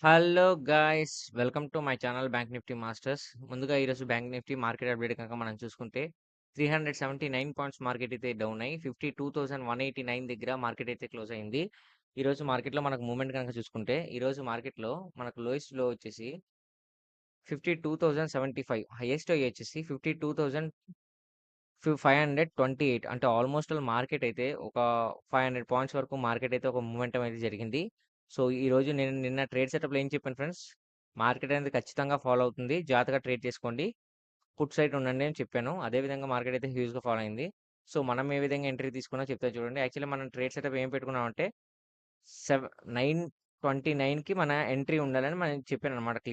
Hello guys! Welcome to my channel bank Nifty masters. ముందుగా ఈరోజు bank Nifty market update కనుక మనం చూసుకుంటే 379 పాయింట్స్ మార్కెట్ అయితే డౌన్ అయ్యి 52,189 దగ్గర మార్కెట్ అయితే క్లోజ్ అయింది. ఈరోజు మార్కెట్‌లో మనకు మూవ్‌మెంట్ గనుక చూసుకుంటే ఈరోజు మార్కెట్‌లో మనకు లోయెస్ట్ లో వచ్చేసి 52,075 హైయెస్ట్ హై వచ్చేసి 52,528 అంటే ఆల్మోస్ట్ మార్కెట్ అయితే ఒక 500 పాయింట్స్ వరకు మార్కెట్ అయితే ఒక మూవ్‌మెంటం అయితే జరిగింది. సో, ఈరోజు నేను నిన్న ట్రేడ్ సెటప్‌లో ఏం చెప్పాను ఫ్రెండ్స్, మార్కెట్ అనేది ఖచ్చితంగా ఫాలో అవుతుంది. జాగ్రత్తగా ట్రేడ్ చేసుకోండి. పుట్ సైడ్ ఉండండి అని చెప్పాను. అదే విధంగా మార్కెట్ అయితే హ్యూజ్‌గా ఫాలో అయింది. సో, మనం ఏ విధంగా ఎంట్రీ తీసుకున్నామో చెప్తాను చూడండి. యాక్చువల్లీ మనం ట్రేడ్ సెటప్ ఏం పెట్టుకున్నామంటే 9:29కి మన ఎంట్రీ ఉండాలని మనం చెప్పానన్నమాట క్లియర్.